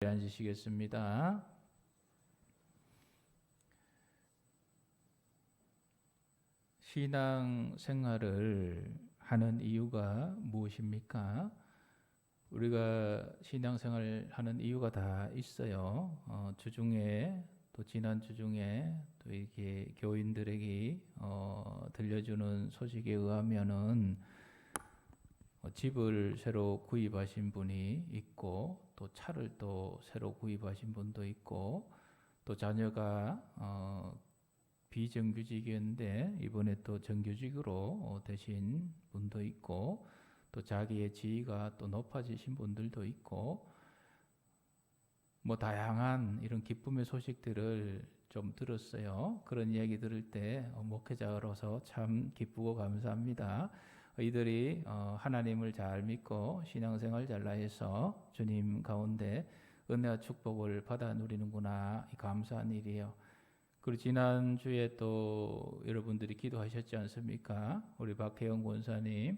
앉으시겠습니다. 신앙 생활을 하는 이유가 무엇입니까? 우리가 신앙 생활을 하는 이유가 다 있어요. 주중에 또 지난 주중에 또 이렇게 교인들에게 들려주는 소식에 의하면은 집을 새로 구입하신 분이 있고 또 차를 또 새로 구입하신 분도 있고 또 자녀가 비정규직이었는데 이번에 또 정규직으로 되신 분도 있고 또 자기의 지위가 또 높아지신 분들도 있고 뭐 다양한 이런 기쁨의 소식들을 좀 들었어요. 그런 이야기 들을 때 목회자로서 참 기쁘고 감사합니다. 이들이 하나님을 잘 믿고 신앙생활 잘 나해서 주님 가운데 은혜와 축복을 받아 누리는구나, 감사한 일이에요. 그리고 지난주에 또 여러분들이 기도하셨지 않습니까? 우리 박혜영 권사님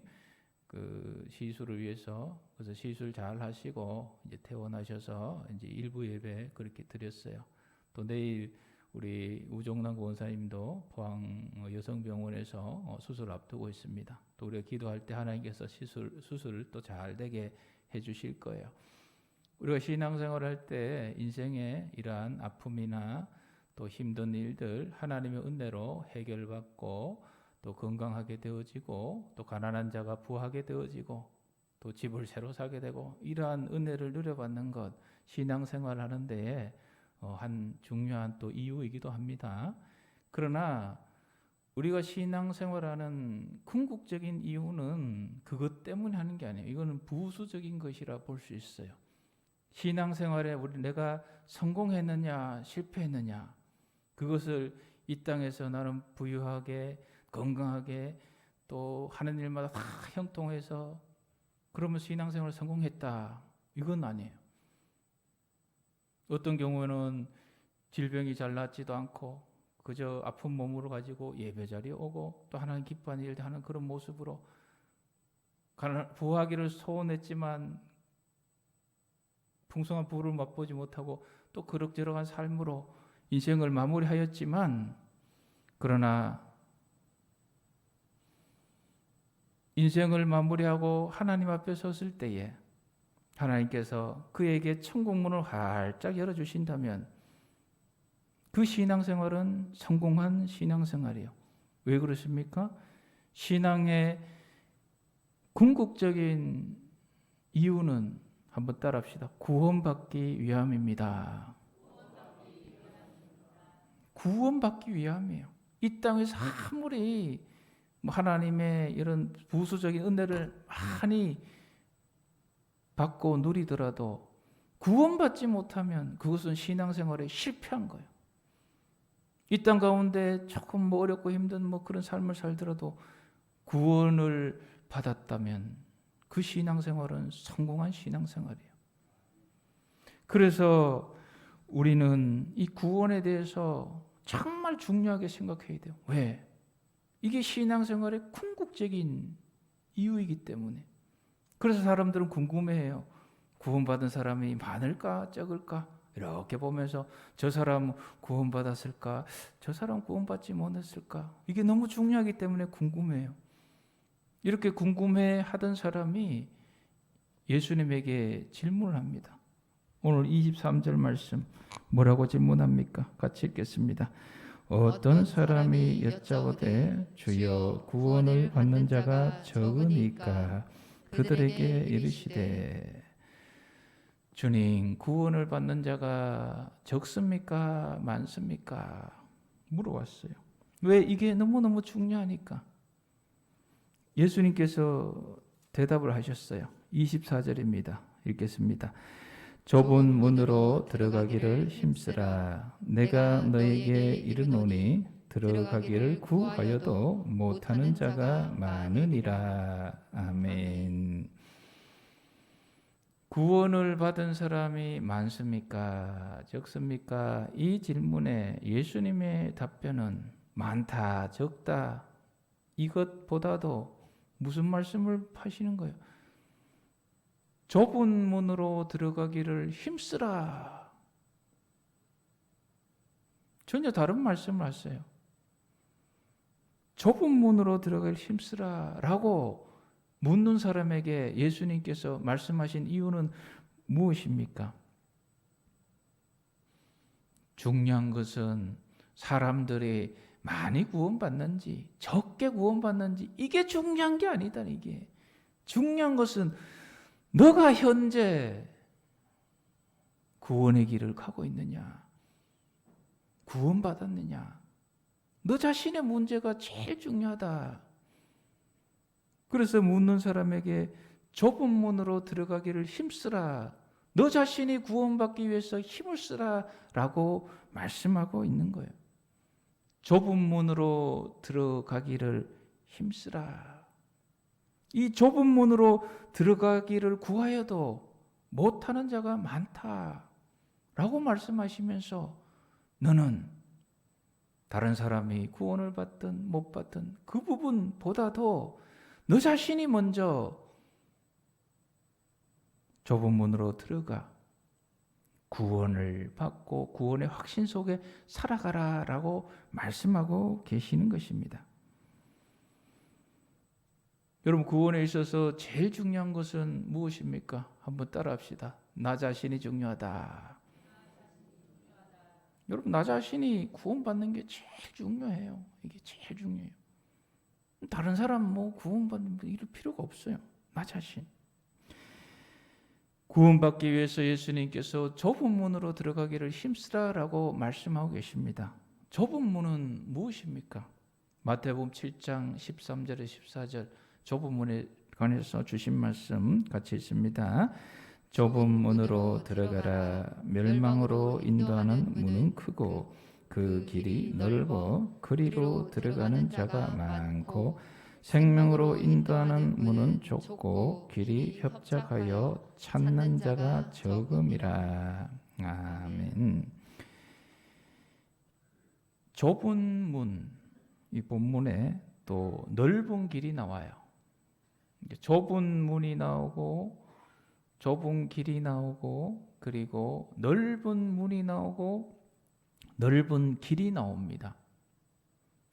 그 시술을 위해서, 그래서 시술 잘 하시고 이제 퇴원하셔서 이제 일부 예배 그렇게 드렸어요. 또 내일 우리 우종남 권사님도 포항 여성병원에서 수술 앞두고 있습니다. 또 우리가 기도할 때 하나님께서 수술을 또 잘 되게 해주실 거예요. 우리가 신앙생활을 할 때 인생의 이러한 아픔이나 또 힘든 일들 하나님의 은혜로 해결받고 또 건강하게 되어지고 또 가난한 자가 부하게 되어지고 또 집을 새로 사게 되고 이러한 은혜를 누려받는 것, 신앙생활 하는 데에 한 중요한 또 이유이기도 합니다. 그러나 우리가 신앙생활하는 궁극적인 이유는 그것 때문에 하는 게 아니에요. 이거는 부수적인 것이라 볼 수 있어요. 신앙생활에 내가 성공했느냐 실패했느냐, 그것을 이 땅에서 나는 부유하게 건강하게 또 하는 일마다 다 형통해서 그러면 신앙생활 성공했다, 이건 아니에요. 어떤 경우에는 질병이 잘 낫지도 않고 그저 아픈 몸으로 가지고 예배 자리에 오고 또 하나님 기뻐하는 일을 하는 그런 모습으로 부하기를 소원했지만 풍성한 부를 맛보지 못하고 또 그럭저럭한 삶으로 인생을 마무리하였지만, 그러나 인생을 마무리하고 하나님 앞에 섰을 때에 하나님께서 그에게 천국문을 활짝 열어주신다면 그 신앙생활은 성공한 신앙생활이에요. 왜 그렇습니까? 신앙의 궁극적인 이유는 한번 따라합시다. 구원받기 위함입니다. 구원받기 위함이에요. 이 땅에서 아무리 하나님의 이런 부수적인 은혜를 많이 받고 누리더라도 구원받지 못하면 그것은 신앙생활에 실패한 거예요. 이 땅 가운데 조금 어렵고 힘든 그런 삶을 살더라도 구원을 받았다면 그 신앙생활은 성공한 신앙생활이에요. 그래서 우리는 이 구원에 대해서 정말 중요하게 생각해야 돼요. 왜? 이게 신앙생활의 궁극적인 이유이기 때문에. 그래서 사람들은 궁금해해요. 구원받은 사람이 많을까 적을까? 이렇게 보면서 저 사람 구원받았을까? 저 사람 구원받지 못했을까? 이게 너무 중요하기 때문에 궁금해요. 이렇게 궁금해하던 사람이 예수님에게 질문을 합니다. 오늘 23절 말씀 뭐라고 질문합니까? 같이 읽겠습니다. 어떤 사람이 여짜오되 주여 구원을 받는 자가 적으니까 그들에게 이르시되, 주님 구원을 받는 자가 적습니까 많습니까? 물어봤어요. 왜? 이게 너무너무 중요하니까. 예수님께서 대답을 하셨어요. 24절입니다. 읽겠습니다. 좁은 문으로 들어가기를 힘쓰라. 내가 너에게 이르노니 들어가기를 구하여도 못하는 자가 많으니라. 아멘. 구원을 받은 사람이 많습니까? 적습니까? 이 질문에 예수님의 답변은 많다, 적다, 이것보다도 무슨 말씀을 하시는 거예요? 좁은 문으로 들어가기를 힘쓰라. 전혀 다른 말씀을 하세요. 좁은 문으로 들어가기를 힘쓰라 라고 묻는 사람에게 예수님께서 말씀하신 이유는 무엇입니까? 중요한 것은 사람들이 많이 구원받는지 적게 구원받는지 이게 중요한 게 아니다. 이게 중요한 것은 너가 현재 구원의 길을 가고 있느냐, 구원받았느냐, 너 자신의 문제가 제일 중요하다. 그래서 묻는 사람에게 좁은 문으로 들어가기를 힘쓰라, 너 자신이 구원받기 위해서 힘을 쓰라 라고 말씀하고 있는 거예요. 좁은 문으로 들어가기를 힘쓰라. 이 좁은 문으로 들어가기를 구하여도 못하는 자가 많다라고 말씀하시면서 너는 다른 사람이 구원을 받든 못 받든 그 부분보다도 너 자신이 먼저 좁은 문으로 들어가 구원을 받고 구원의 확신 속에 살아가라라고 말씀하고 계시는 것입니다. 여러분, 구원에 있어서 제일 중요한 것은 무엇입니까? 한번 따라합시다. 나 자신이 중요하다. 여러분, 나 자신이 구원받는 게 제일 중요해요. 이게 제일 중요해요. 다른 사람 뭐 구원받는 거 이럴 필요가 없어요. 나 자신. 구원받기 위해서 예수님께서 좁은 문으로 들어가기를 힘쓰라라고 말씀하고 계십니다. 좁은 문은 무엇입니까? 마태복음 7장 13절에 14절 좁은 문에 관해서 주신 말씀 같이 있습니다. 좁은 문으로 들어가라. 멸망으로 인도하는 문은 크고 그 길이 넓어 그리로 들어가는 자가 많고 생명으로 인도하는 문은 좁고 길이 협착하여 찾는 자가 적음이라. 아멘. 좁은 문, 이 본문에 또 넓은 길이 나와요. 좁은 문이 나오고 좁은 길이 나오고 그리고 넓은 문이 나오고 넓은 길이 나옵니다.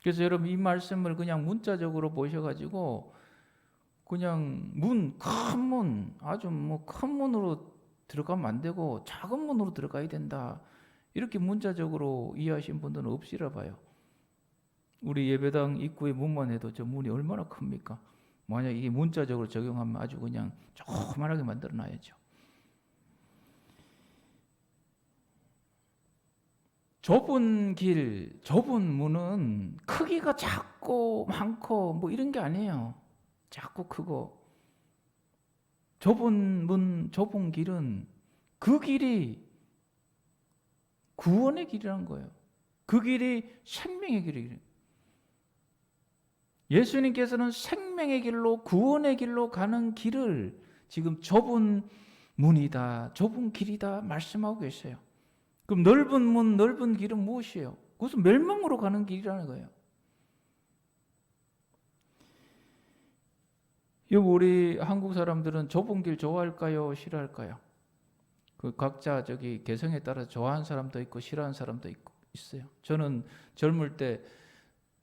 그래서 여러분 이 말씀을 그냥 문자적으로 보셔가지고 그냥 큰 문, 아주 뭐 큰 문으로 들어가면 안 되고 작은 문으로 들어가야 된다. 이렇게 문자적으로 이해하신 분들은 없으라 봐요. 우리 예배당 입구의 문만 해도 저 문이 얼마나 큽니까? 만약 이게 문자적으로 적용하면 아주 그냥 조그만하게 만들어 놔야죠. 좁은 길, 좁은 문은 크기가 작고 많고 뭐 이런 게 아니에요. 작고 크고. 좁은 문, 좁은 길은 그 길이 구원의 길이라는 거예요. 그 길이 생명의 길이에요. 예수님께서는 생명의 길로 구원의 길로 가는 길을 지금 좁은 문이다, 좁은 길이다 말씀하고 계세요. 그럼 넓은 문, 넓은 길은 무엇이에요? 그것은 멸망으로 가는 길이라는 거예요. 우리 한국 사람들은 좁은 길 좋아할까요? 싫어할까요? 그 각자 개성에 따라 좋아하는 사람도 있고 싫어하는 사람도 있어요. 저는 젊을 때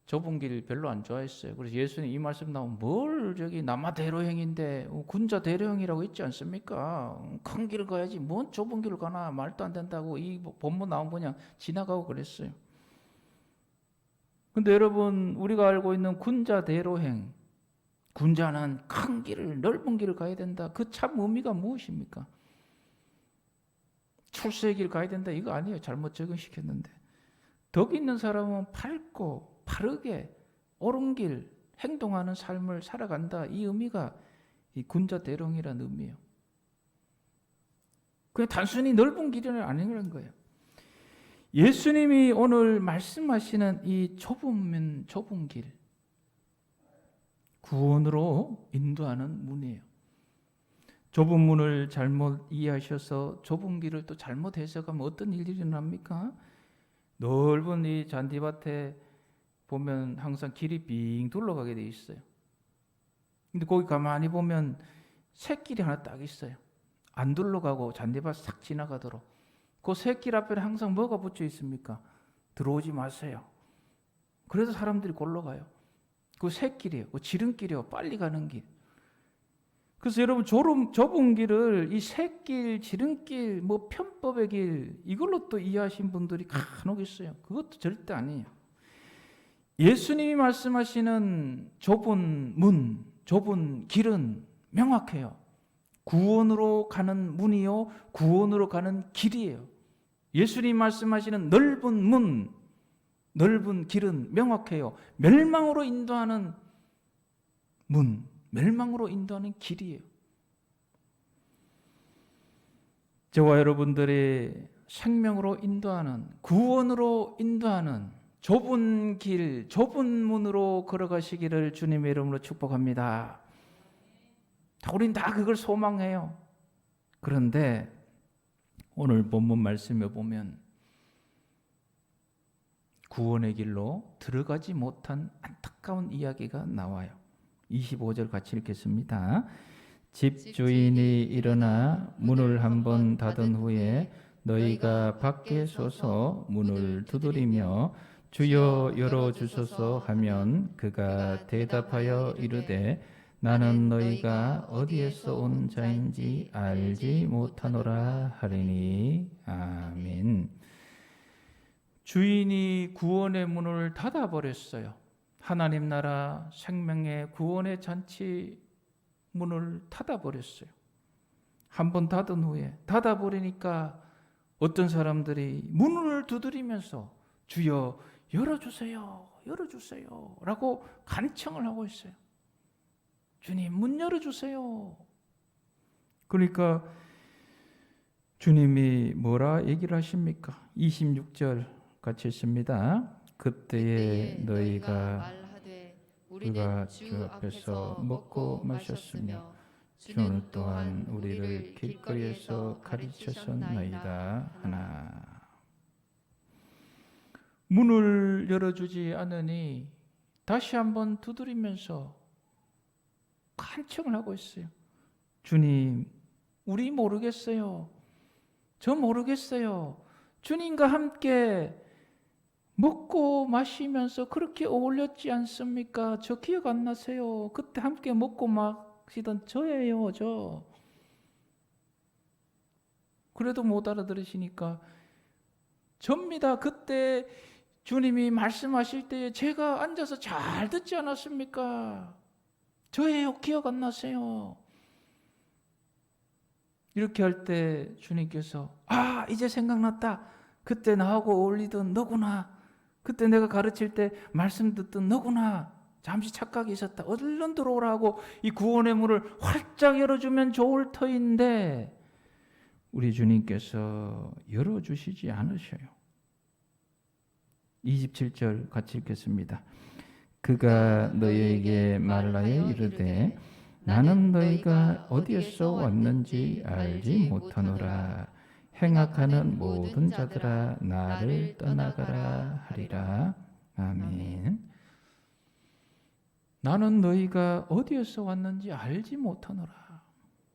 좁은 길 별로 안 좋아했어요. 그래서 예수님 이 말씀 나오면 뭘 남아 대로행인데 군자 대로행이라고 있지 않습니까? 큰 길을 가야지 뭔 좁은 길을 가나 말도 안 된다고 이 본문 나오면 그냥 지나가고 그랬어요. 근데 여러분 우리가 알고 있는 군자 대로행, 군자는 큰 길을 넓은 길을 가야 된다. 그 참 의미가 무엇입니까? 출세의 길 가야 된다 이거 아니에요. 잘못 적응시켰는데 덕 있는 사람은 밝고 바르게 옳은 길 행동하는 삶을 살아간다. 이 의미가 이 군자 대롱이라는 의미예요. 그냥 단순히 넓은 길은 아니라는 거예요. 예수님이 오늘 말씀하시는 이 좁은 길, 구원으로 인도하는 문이에요. 좁은 문을 잘못 이해하셔서 좁은 길을 또 잘못 해석하면 어떤 일이 일어납니까? 넓은 이 잔디밭에 보면 항상 길이 빙 둘러가게 돼 있어요. 근데 거기 가만히 보면 샛길이 하나 딱 있어요. 안 둘러가고 잔디밭 싹 지나가도록. 그 샛길 앞에 항상 뭐가 붙여 있습니까? 들어오지 마세요. 그래서 사람들이 골로 가요. 그 샛길이에요. 그 지름길이에요. 빨리 가는 길. 그래서 여러분 좁은 길을 이 샛길, 지름길, 뭐 편법의 길 이걸로 또 이해하신 분들이 간혹 있어요. 그것도 절대 아니에요. 예수님이 말씀하시는 좁은 문, 좁은 길은 명확해요. 구원으로 가는 문이요, 구원으로 가는 길이에요. 예수님 말씀하시는 넓은 문, 넓은 길은 명확해요. 멸망으로 인도하는 문, 멸망으로 인도하는 길이에요. 저와 여러분들의 생명으로 인도하는, 구원으로 인도하는 좁은 길, 좁은 문으로 걸어가시기를 주님의 이름으로 축복합니다. 우린 다 그걸 소망해요. 그런데 오늘 본문 말씀에 보면 구원의 길로 들어가지 못한 안타까운 이야기가 나와요. 25절 같이 읽겠습니다. 집주인이 일어나 문을 한번 닫은 후에 너희가 밖에 서서 문을 두드리며 주여 열어주소서 하면 그가 대답하여 이르되 나는 너희가 어디에서 온 자인지 알지 못하노라 하리니. 아멘. 주인이 구원의 문을 닫아버렸어요. 하나님 나라 생명의 구원의 잔치 문을 닫아버렸어요. 한번 닫은 후에 닫아버리니까 어떤 사람들이 문을 두드리면서 주여 열어주세요, 열어주세요 라고 간청을 하고 있어요. 주님 문 열어주세요. 그러니까 주님이 뭐라 얘기를 하십니까? 26절 같이 있습니다. 그때에 너희가 말하되 우리가 주 앞에서 먹고 마셨으며 주는 또한 우리를 길거리에서 가르쳤었나이다 하나. 문을 열어주지 않으니 다시 한번 두드리면서 간청을 하고 있어요. 주님, 우리 모르겠어요. 저 모르겠어요. 주님과 함께 먹고 마시면서 그렇게 어울렸지 않습니까? 저 기억 안 나세요? 그때 함께 먹고 마시던 저예요, 저. 그래도 못 알아들으시니까 접니다. 그때 주님이 말씀하실 때 제가 앉아서 잘 듣지 않았습니까? 저예요. 기억 안 나세요? 이렇게 할 때 주님께서 이제 생각났다. 그때 나하고 어울리던 너구나. 그때 내가 가르칠 때 말씀 듣던 너구나. 잠시 착각이 있었다. 얼른 들어오라고 이 구원의 문을 활짝 열어주면 좋을 터인데 우리 주님께서 열어주시지 않으셔요. 27절 같이 읽겠습니다. 그가 너희에게 말하여 이르되 나는 너희가 어디에서 왔는지 알지 못하노라. 행악하는 모든 자들아 나를 떠나가라 하리라. 아멘. 나는 너희가 어디에서 왔는지 알지 못하노라.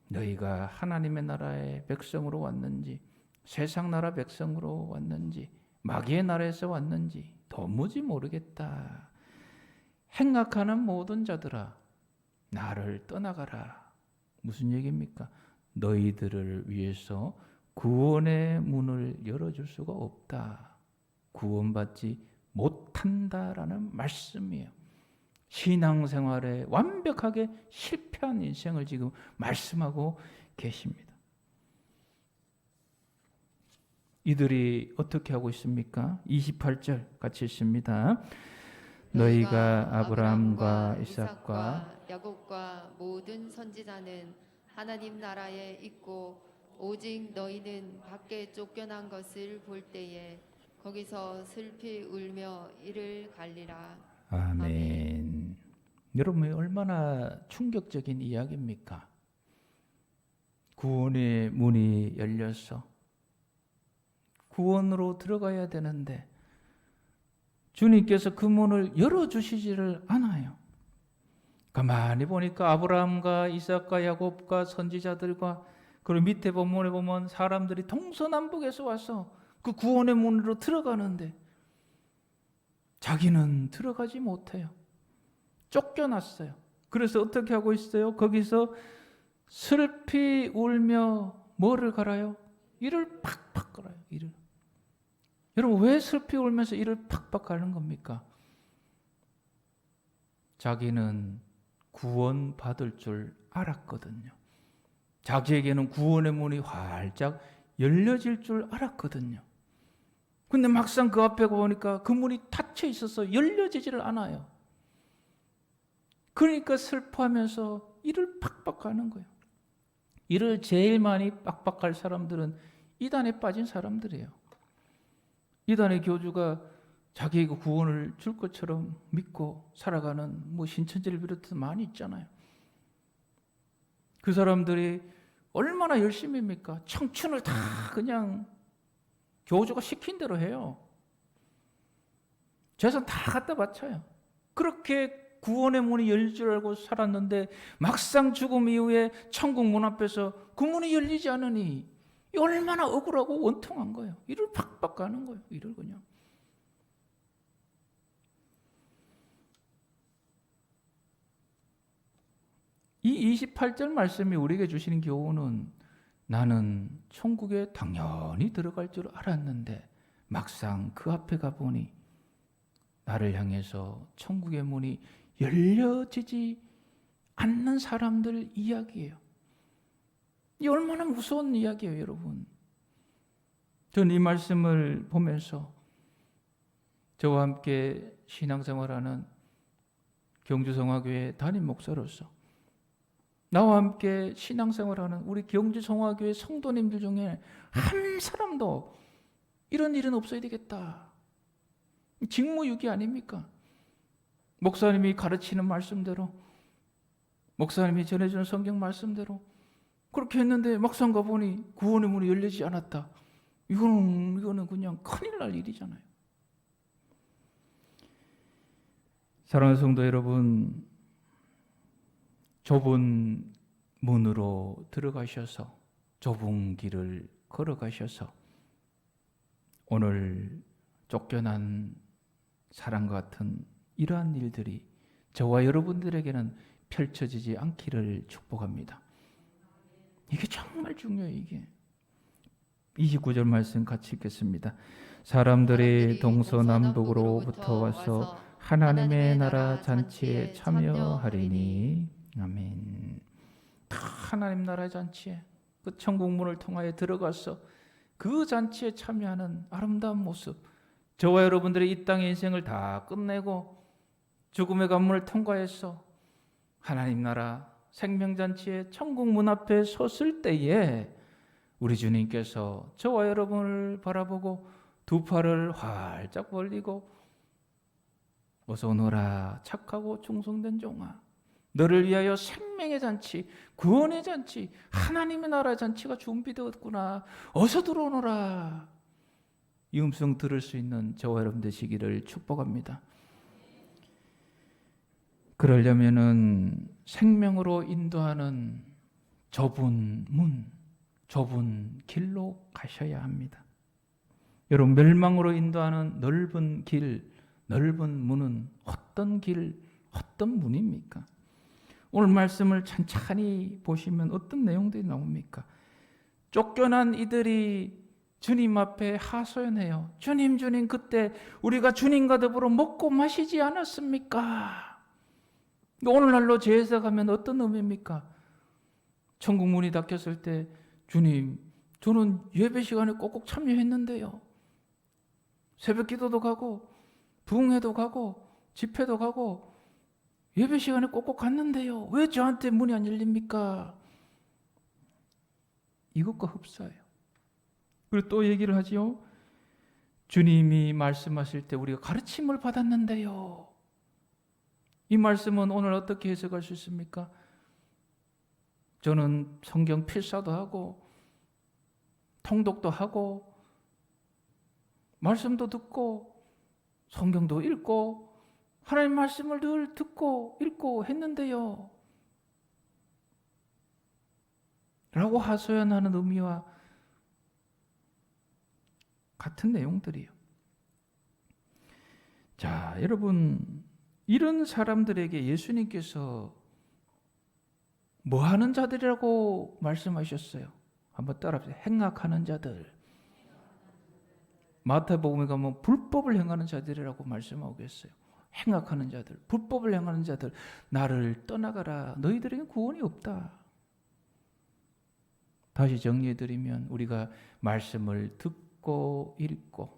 너희가 하나님의 나라의 백성으로 왔는지 세상 나라 백성으로 왔는지 마귀의 나라에서 왔는지 도무지 모르겠다. 행악하는 모든 자들아 나를 떠나가라. 무슨 얘기입니까? 너희들을 위해서 구원의 문을 열어줄 수가 없다. 구원받지 못한다라는 말씀이에요. 신앙생활에 완벽하게 실패한 인생을 지금 말씀하고 계십니다. 이들이 어떻게 하고 있습니까? 28절 같이 읽습니다. 너희가 아브라함과 이삭과 야곱과 모든 선지자는 하나님 나라에 있고 오직 너희는 밖에 쫓겨난 것을 볼 때에 거기서 슬피 울며 이를 갈리라. 아멘. 여러분 얼마나 충격적인 이야기입니까? 구원의 문이 열려서 구원으로 들어가야 되는데 주님께서 그 문을 열어주시지를 않아요. 가만히 보니까 아브라함과 이삭과 야곱과 선지자들과 그리고 밑에 본문에 보면 사람들이 동서남북에서 와서 그 구원의 문으로 들어가는데 자기는 들어가지 못해요. 쫓겨났어요. 그래서 어떻게 하고 있어요? 거기서 슬피 울며 뭐를 갈아요? 이를 팍팍 갈아요. 이를. 여러분, 왜 슬피 울면서 이를 팍팍 가는 겁니까? 자기는 구원받을 줄 알았거든요. 자기에게는 구원의 문이 활짝 열려질 줄 알았거든요. 근데 막상 그 앞에 보니까 그 문이 닫혀 있어서 열려지지를 않아요. 그러니까 슬퍼하면서 이를 팍팍 가는 거예요. 이를 제일 많이 팍팍 갈 사람들은 이단에 빠진 사람들이에요. 이단의 교주가 자기에게 구원을 줄 것처럼 믿고 살아가는 신천지를 비롯해서 많이 있잖아요. 그 사람들이 얼마나 열심입니까? 청춘을 다 그냥 교주가 시킨 대로 해요. 재산 다 갖다 바쳐요. 그렇게 구원의 문이 열릴 줄 알고 살았는데 막상 죽음 이후에 천국 문 앞에서 그 문이 열리지 않으니 얼마나 억울하고 원통한 거예요. 이를 팍팍 가는 거예요. 이를 그냥. 이 28절 말씀이 우리에게 주시는 교훈은 나는 천국에 당연히 들어갈 줄 알았는데 막상 그 앞에 가보니 나를 향해서 천국의 문이 열려지지 않는 사람들 이야기예요. 이 얼마나 무서운 이야기예요, 여러분. 저는 이 말씀을 보면서 저와 함께 신앙생활하는 경주성화교회 담임 목사로서 나와 함께 신앙생활하는 우리 경주성화교회 성도님들 중에 한 사람도 이런 일은 없어야 되겠다. 직무유기 아닙니까? 목사님이 가르치는 말씀대로, 목사님이 전해주는 성경 말씀대로 그렇게 했는데 막상 가보니 구원의 문이 열리지 않았다. 이거는 그냥 큰일 날 일이잖아요. 사랑하는 성도 여러분, 좁은 문으로 들어가셔서 좁은 길을 걸어가셔서 오늘 쫓겨난 사람과 같은 이러한 일들이 저와 여러분들에게는 펼쳐지지 않기를 축복합니다. 이게 정말 중요해요. 이게 29절 말씀 같이 읽겠습니다. 사람들이 동서남북으로부터 와서 하나님의 나라 잔치에 참여하리니. 아멘. 다 하나님 나라의 잔치에 그 천국 문을 통하여 들어가서 그 잔치에 참여하는 아름다운 모습, 저와 여러분들의 이 땅의 인생을 다 끝내고 죽음의 관문을 통과해서 하나님 나라 생명잔치의 천국 문 앞에 섰을 때에 우리 주님께서 저와 여러분을 바라보고 두 팔을 활짝 벌리고 어서 오너라 착하고 충성된 종아, 너를 위하여 생명의 잔치, 구원의 잔치, 하나님의 나라의 잔치가 준비되었구나. 어서 들어오너라. 이 음성 들을 수 있는 저와 여러분 되시기를 축복합니다. 그러려면은 생명으로 인도하는 좁은 문, 좁은 길로 가셔야 합니다. 여러분, 멸망으로 인도하는 넓은 길, 넓은 문은 어떤 길, 어떤 문입니까? 오늘 말씀을 천천히 보시면 어떤 내용들이 나옵니까? 쫓겨난 이들이 주님 앞에 하소연해요. 주님, 주님, 그때 우리가 주님과 더불어 먹고 마시지 않았습니까? 오늘날로 재해석하면 어떤 의미입니까? 천국 문이 닫혔을 때 주님, 저는 예배 시간에 꼭꼭 참여했는데요. 새벽 기도도 가고 부흥회도 가고 집회도 가고 예배 시간에 꼭꼭 갔는데요. 왜 저한테 문이 안 열립니까? 이것과 흡사해요. 그리고 또 얘기를 하지요. 주님이 말씀하실 때 우리가 가르침을 받았는데요. 이 말씀은 오늘 어떻게 해석할 수 있습니까? 저는 성경 필사도 하고 통독도 하고 말씀도 듣고 성경도 읽고 하나님 말씀을 늘 듣고 읽고 했는데요. 라고 하소연하는 의미와 같은 내용들이에요. 자, 여러분, 이런 사람들에게 예수님께서 뭐 하는 자들이라고 말씀하셨어요? 한번 따라합시다. 행악하는 자들. 마태복음에 가면 불법을 행하는 자들이라고 말씀하고 계세요. 행악하는 자들, 불법을 행하는 자들, 나를 떠나가라. 너희들에게 구원이 없다. 다시 정리해드리면 우리가 말씀을 듣고 읽고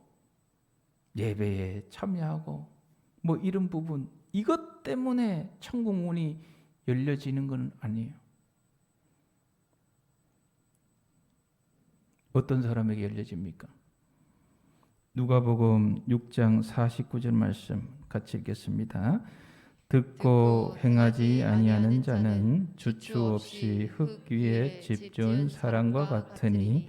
예배에 참여하고 뭐 이런 부분, 이것 때문에 천국 문이 열려지는 건 아니에요. 어떤 사람에게 열려집니까? 누가복음 6장 49절 말씀 같이 읽겠습니다. 듣고 행하지 아니하는 자는 주추 없이 흙 위에 집 지은 사람과 같으니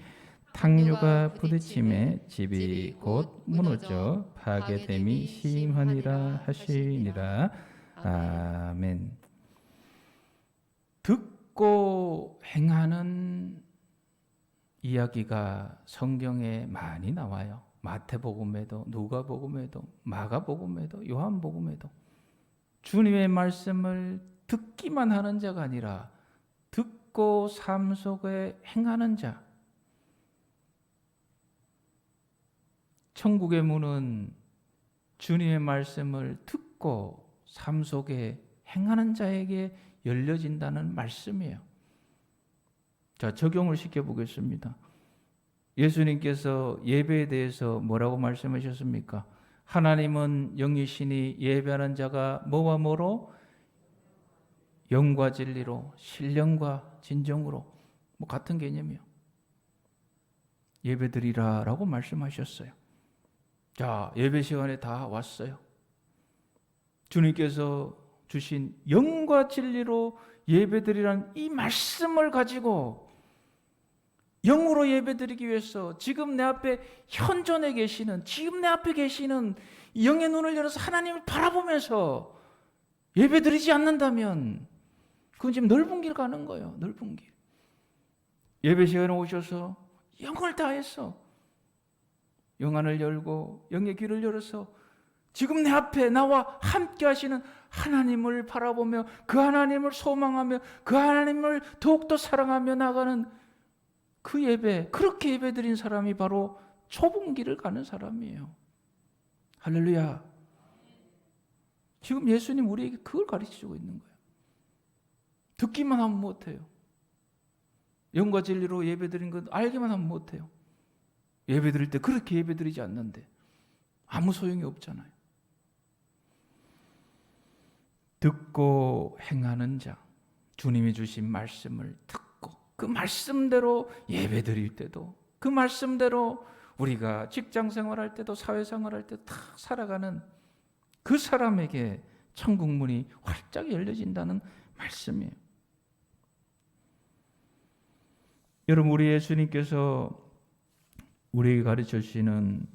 탕류가 부딪힘에 집이 곧 무너져 파괴됨이 심하니라 하시니라. 아멘. 듣고 행하는 이야기가 성경에 많이 나와요. 마태복음에도, 누가복음에도, 마가복음에도, 요한복음에도. 주님의 말씀을 듣기만 하는 자가 아니라 듣고 삶 속에 행하는 자. 천국의 문은 주님의 말씀을 듣고 삶 속에 행하는 자에게 열려진다는 말씀이에요. 자, 적용을 시켜보겠습니다. 예수님께서 예배에 대해서 뭐라고 말씀하셨습니까? 하나님은 영이시니 예배하는 자가 뭐와 뭐로? 영과 진리로, 신령과 진정으로, 뭐 같은 개념이요. 예배드리라 라고 말씀하셨어요. 자, 예배 시간에 다 왔어요. 주님께서 주신 영과 진리로 예배드리라는 이 말씀을 가지고 영으로 예배드리기 위해서 지금 내 앞에 현존에 계시는, 지금 내 앞에 계시는 영의 눈을 열어서 하나님을 바라보면서 예배드리지 않는다면 그건 지금 넓은 길 가는 거예요. 넓은 길. 예배 시간에 오셔서 영을 다해서 영안을 열고 영의 귀를 열어서 지금 내 앞에 나와 함께 하시는 하나님을 바라보며 그 하나님을 소망하며 그 하나님을 더욱더 사랑하며 나가는 그 예배, 그렇게 예배 드린 사람이 바로 좁은 길을 가는 사람이에요. 할렐루야. 지금 예수님 우리에게 그걸 가르치고 있는 거예요. 듣기만 하면 못해요. 영과 진리로 예배 드린 것 알기만 하면 못해요. 예배 드릴 때 그렇게 예배 드리지 않는데 아무 소용이 없잖아요. 듣고 행하는 자, 주님이 주신 말씀을 듣고 그 말씀대로 예배 드릴 때도 그 말씀대로 우리가 직장 생활할 때도 사회생활할 때도 다 살아가는 그 사람에게 천국 문이 활짝 열려진다는 말씀이에요. 여러분, 우리 예수님께서 우리에게 가르쳐 주시는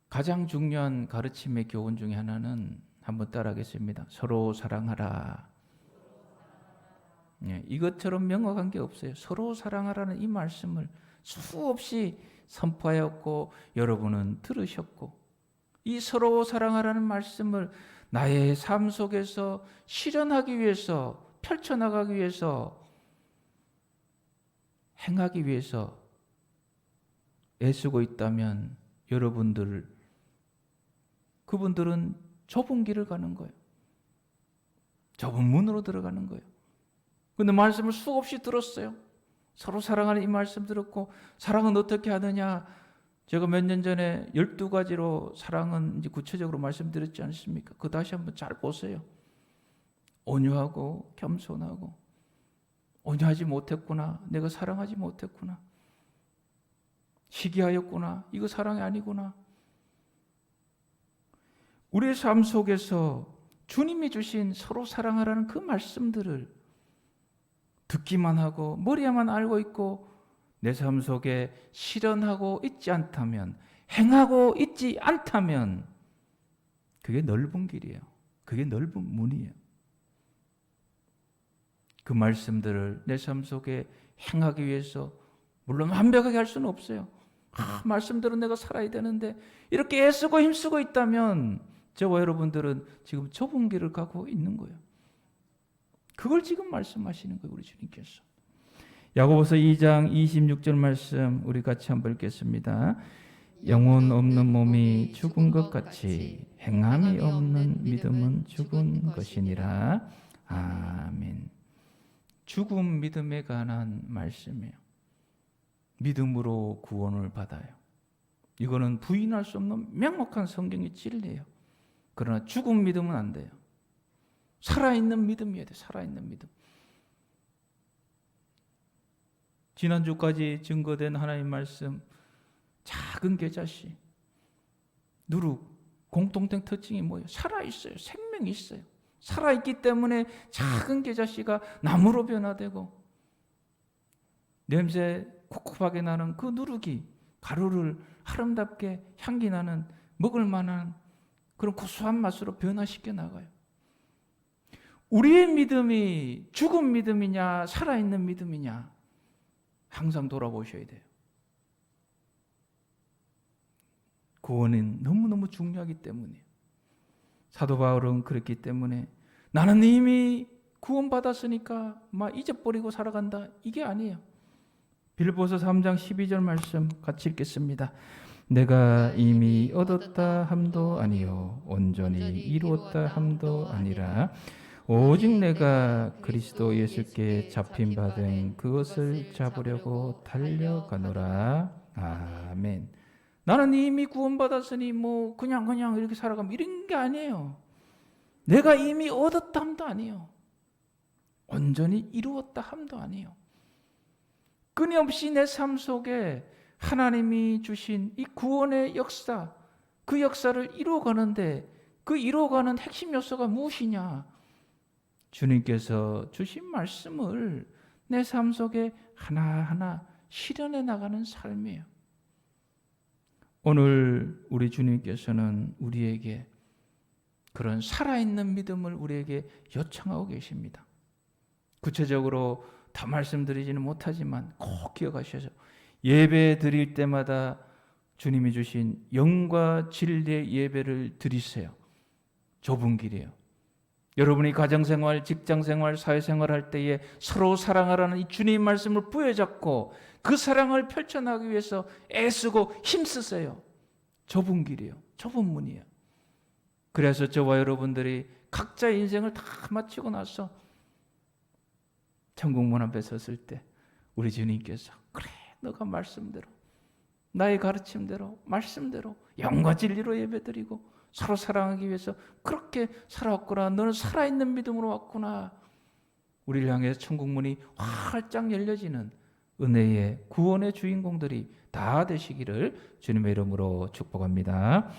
가장 중요한 가르침의 교훈 중에 하나는 한번 따라하겠습니다. 서로 사랑하라. 이것처럼 명확한 게 없어요. 서로 사랑하라는 이 말씀을 수없이 선포하였고 여러분은 들으셨고, 이 서로 사랑하라는 말씀을 나의 삶 속에서 실현하기 위해서, 펼쳐나가기 위해서, 행하기 위해서 애쓰고 있다면 그분들은 좁은 길을 가는 거예요. 좁은 문으로 들어가는 거예요. 근데 말씀을 수없이 들었어요. 서로 사랑하는 이 말씀 들었고, 사랑은 어떻게 하느냐? 제가 몇 년 전에 12가지로 사랑은 이제 구체적으로 말씀드렸지 않습니까? 그거 다시 한번 잘 보세요. 온유하고 겸손하고, 온유하지 못했구나. 내가 사랑하지 못했구나. 시기하였구나. 이거 사랑이 아니구나. 우리의 삶 속에서 주님이 주신 서로 사랑하라는 그 말씀들을 듣기만 하고 머리에만 알고 있고 내 삶 속에 실현하고 있지 않다면, 행하고 있지 않다면 그게 넓은 길이에요. 그게 넓은 문이에요. 그 말씀들을 내 삶 속에 행하기 위해서 물론 완벽하게 할 수는 없어요. 말씀대로 내가 살아야 되는데 이렇게 애쓰고 힘쓰고 있다면 저와 여러분들은 지금 좁은 길을 가고 있는 거예요. 그걸 지금 말씀하시는 거예요, 우리 주님께서. 야고보서 2장 26절 말씀 우리 같이 한번 읽겠습니다. 영혼 없는 몸이 죽은 것 같이 행함이 없는 믿음은 죽은 것이니라. 아멘. 죽은 믿음에 관한 말씀이에요. 믿음으로 구원을 받아요. 이거는 부인할 수 없는 명확한 성경의 진리예요. 그러나 죽은 믿음은 안 돼요. 살아있는 믿음이어야 돼. 살아있는 믿음. 지난주까지 증거된 하나님 말씀, 작은 겨자씨, 누룩, 공통된 특징이 뭐예요? 살아있어요. 생명이 있어요. 살아있기 때문에 작은 겨자씨가 나무로 변화되고 냄새 쿰쿰하게 나는 그 누룩이 가루를 아름답게 향기 나는 먹을 만한 그런 고소한 맛으로 변화시켜 나가요. 우리의 믿음이 죽은 믿음이냐 살아있는 믿음이냐 항상 돌아보셔야 돼요. 구원은 너무너무 중요하기 때문이에요. 사도 바울은 그렇기 때문에 나는 이미 구원받았으니까 막 잊어버리고 살아간다. 이게 아니에요. 빌립보서 3장 12절 말씀 같이 읽겠습니다. 내가 이미 얻었다 함도 아니요 온전히 이루었다 함도 아니라 오직 내가 그리스도 예수께 잡힌 바 된 그것을 잡으려고 달려가노라. 아멘. 나는 이미 구원받았으니 뭐 그냥 이렇게 살아가면 이런 게 아니에요. 내가 이미 얻었다 함도 아니에요. 온전히 이루었다 함도 아니에요. 끊임없이 내 삶 속에 하나님이 주신 이 구원의 역사, 그 역사를 이루어가는데 그 이루어가는 핵심 요소가 무엇이냐? 주님께서 주신 말씀을 내 삶 속에 하나하나 실현해 나가는 삶이에요. 오늘 우리 주님께서는 우리에게 그런 살아있는 믿음을 우리에게 요청하고 계십니다. 구체적으로 다 말씀드리지는 못하지만 꼭 기억하셔서 예배 드릴 때마다 주님이 주신 영과 진리의 예배를 드리세요. 좁은 길이에요. 여러분이 가정생활, 직장생활, 사회생활 할 때에 서로 사랑하라는 이 주님 말씀을 부여잡고 그 사랑을 펼쳐나가기 위해서 애쓰고 힘쓰세요. 좁은 길이에요. 좁은 문이에요. 그래서 저와 여러분들이 각자의 인생을 다 마치고 나서 천국문 앞에 섰을 때 우리 주님께서 그래 너가 말씀대로 나의 가르침대로 말씀대로 영과 진리로 예배드리고 서로 사랑하기 위해서 그렇게 살아왔구나. 너는 살아있는 믿음으로 왔구나. 우리를 향해서 천국문이 활짝 열려지는 은혜의 구원의 주인공들이 다 되시기를 주님의 이름으로 축복합니다.